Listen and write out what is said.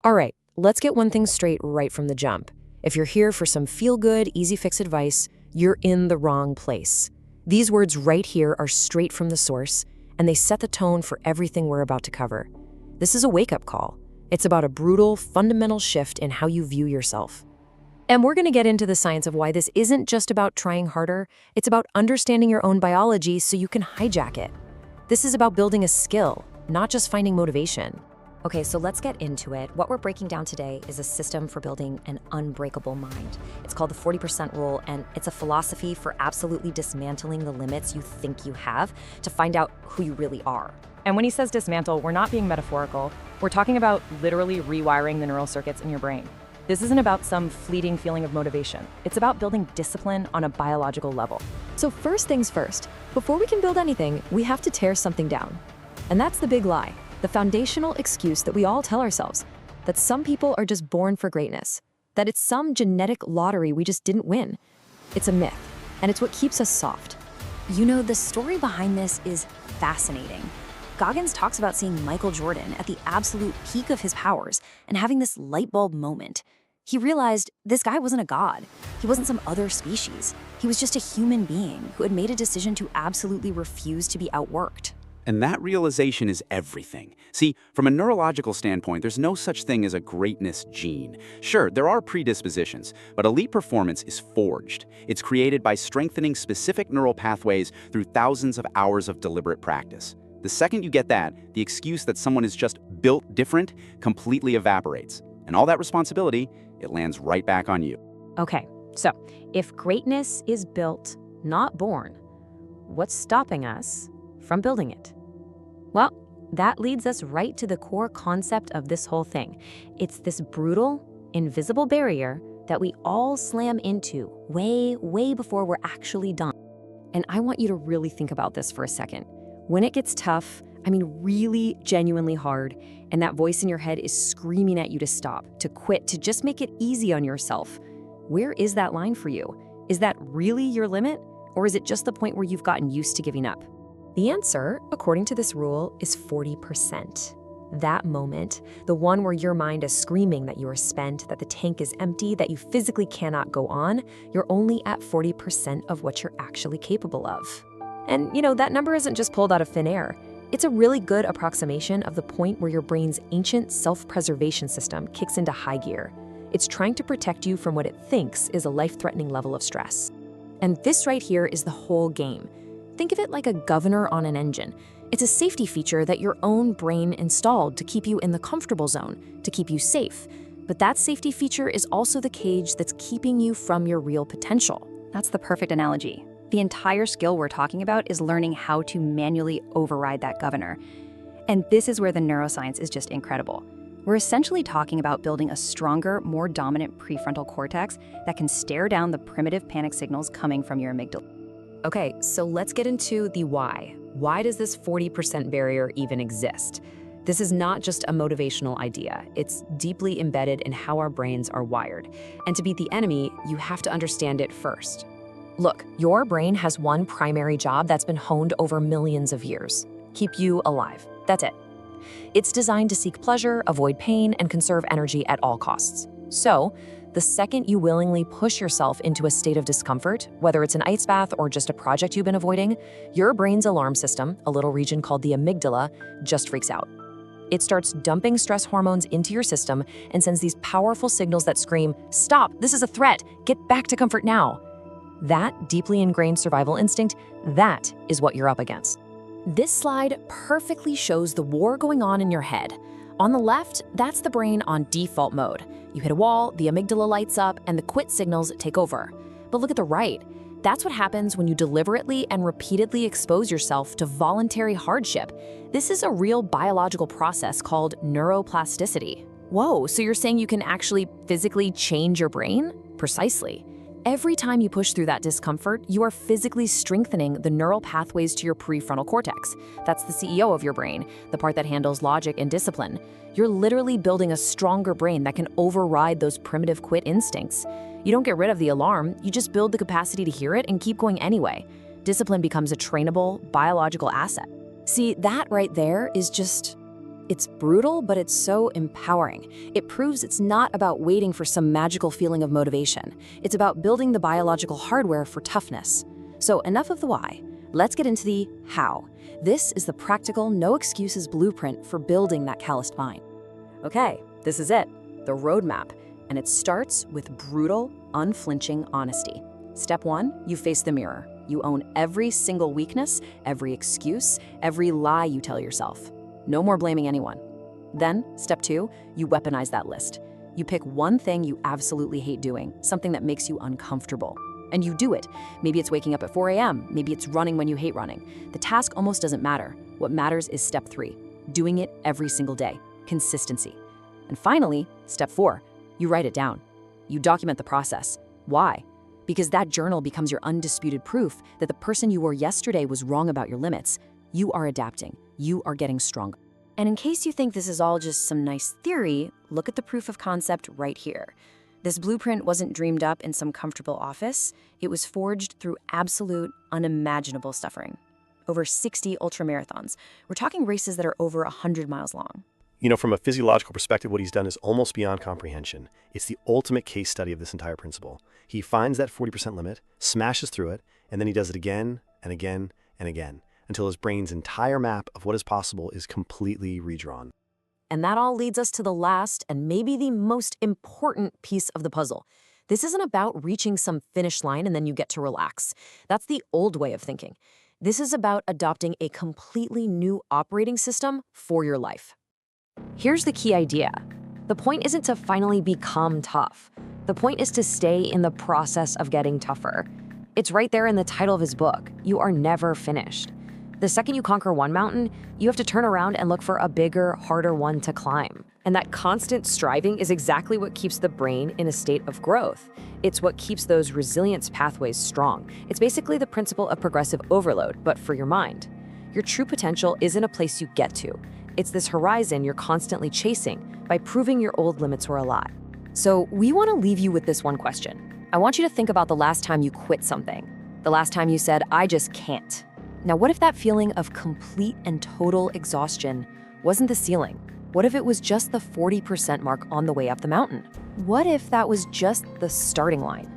All right, let's get one thing straight right from the jump. If you're here for some feel-good, easy-fix advice, you're in the wrong place. These words right here are straight from the source, and they set the tone for everything we're about to cover. This is a wake-up call. It's about a brutal, fundamental shift in how you view yourself. And we're going to get into the science of why this isn't just about trying harder, it's about understanding your own biology so you can hijack it. This is about building a skill, not just finding motivation. Okay, so let's get into it. What we're breaking down today is a system for building an unbreakable mind. It's called the 40% rule, and it's a philosophy for absolutely dismantling the limits you think you have to find out who you really are. And when he says dismantle, we're not being metaphorical. We're talking about literally rewiring the neural circuits in your brain. This isn't about some fleeting feeling of motivation. It's about building discipline on a biological level. So first things first, before we can build anything, we have to tear something down. And that's the big lie. The foundational excuse that we all tell ourselves, that some people are just born for greatness, that it's some genetic lottery we just didn't win. It's a myth, and it's what keeps us soft. You know, the story behind this is fascinating. Goggins talks about seeing Michael Jordan at the absolute peak of his powers and having this light bulb moment. He realized this guy wasn't a god. He wasn't some other species. He was just a human being who had made a decision to absolutely refuse to be outworked. And that realization is everything. See, from a neurological standpoint, there's no such thing as a greatness gene. Sure, there are predispositions, but elite performance is forged. It's created by strengthening specific neural pathways through thousands of hours of deliberate practice. The second you get that, the excuse that someone is just built different completely evaporates. And all that responsibility, it lands right back on you. Okay, so if greatness is built, not born, what's stopping us from building it? Well, that leads us right to the core concept of this whole thing. It's this brutal, invisible barrier that we all slam into way before we're actually done. And I want you to really think about this for a second. When it gets tough, I mean really genuinely hard, and that voice in your head is screaming at you to stop, to quit, to just make it easy on yourself, where is that line for you? Is that really your limit, or is it just the point where you've gotten used to giving up? The answer, according to this rule, is 40%. That moment, the one where your mind is screaming that you are spent, that the tank is empty, that you physically cannot go on, you're only at 40% of what you're actually capable of. And you know, that number isn't just pulled out of thin air. It's a really good approximation of the point where your brain's ancient self-preservation system kicks into high gear. It's trying to protect you from what it thinks is a life-threatening level of stress. And this right here is the whole game. Think of it like a governor on an engine. It's a safety feature that your own brain installed to keep you in the comfortable zone, to keep you safe. But that safety feature is also the cage that's keeping you from your real potential. That's the perfect analogy. The entire skill we're talking about is learning how to manually override that governor. And this is where the neuroscience is just incredible. We're essentially talking about building a stronger, more dominant prefrontal cortex that can stare down the primitive panic signals coming from your amygdala. Okay, so let's get into the why. Why does this 40% barrier even exist? This is not just a motivational idea. It's deeply embedded in how our brains are wired. And to beat the enemy, you have to understand it first. Look, your brain has one primary job that's been honed over millions of years. Keep you alive. That's it. It's designed to seek pleasure, avoid pain, and conserve energy at all costs. So, the second you willingly push yourself into a state of discomfort, whether it's an ice bath or just a project you've been avoiding, your brain's alarm system, a little region called the amygdala, just freaks out. It starts dumping stress hormones into your system and sends these powerful signals that scream, "Stop, this is a threat, get back to comfort now." That deeply ingrained survival instinct, that is what you're up against. This slide perfectly shows the war going on in your head. On the left, that's the brain on default mode. You hit a wall, the amygdala lights up, and the quit signals take over. But look at the right. That's what happens when you deliberately and repeatedly expose yourself to voluntary hardship. This is a real biological process called neuroplasticity. Whoa, so you're saying you can actually physically change your brain? Precisely. Every time you push through that discomfort, you are physically strengthening the neural pathways to your prefrontal cortex. That's the CEO of your brain, the part that handles logic and discipline. You're literally building a stronger brain that can override those primitive quit instincts. You don't get rid of the alarm, you just build the capacity to hear it and keep going anyway. Discipline becomes a trainable, biological asset. See, that right there is just It's brutal, but it's so empowering. It proves it's not about waiting for some magical feeling of motivation. It's about building the biological hardware for toughness. So enough of the why. Let's get into the how. This is the practical, no excuses blueprint for building that calloused mind. Okay, this is it, the roadmap. And it starts with brutal, unflinching honesty. Step 1, you face the mirror. You own every single weakness, every excuse, every lie you tell yourself. No more blaming anyone. Then, step 2, you weaponize that list. You pick one thing you absolutely hate doing, something that makes you uncomfortable. And you do it. Maybe it's waking up at 4 a.m., maybe it's running when you hate running. The task almost doesn't matter. What matters is step 3, doing it every single day, consistency. And finally, step 4, you write it down. You document the process. Why? Because that journal becomes your undisputed proof that the person you were yesterday was wrong about your limits. You are adapting. You are getting stronger. And in case you think this is all just some nice theory, look at the proof of concept right here. This blueprint wasn't dreamed up in some comfortable office. It was forged through absolute, unimaginable suffering. Over 60 ultramarathons. We're talking races that are over 100 miles long. From a physiological perspective, what he's done is almost beyond comprehension. It's the ultimate case study of this entire principle. He finds that 40% limit, smashes through it, and then he does it again and again and again, until his brain's entire map of what is possible is completely redrawn. And that all leads us to the last and maybe the most important piece of the puzzle. This isn't about reaching some finish line and then you get to relax. That's the old way of thinking. This is about adopting a completely new operating system for your life. Here's the key idea. The point isn't to finally become tough. The point is to stay in the process of getting tougher. It's right there in the title of his book. You are never finished. The second you conquer one mountain, you have to turn around and look for a bigger, harder one to climb. And that constant striving is exactly what keeps the brain in a state of growth. It's what keeps those resilience pathways strong. It's basically the principle of progressive overload, but for your mind. Your true potential isn't a place you get to. It's this horizon you're constantly chasing by proving your old limits were a lie. So we want to leave you with this one question. I want you to think about the last time you quit something. The last time you said, I just can't. Now, what if that feeling of complete and total exhaustion wasn't the ceiling? What if it was just the 40% mark on the way up the mountain? What if that was just the starting line?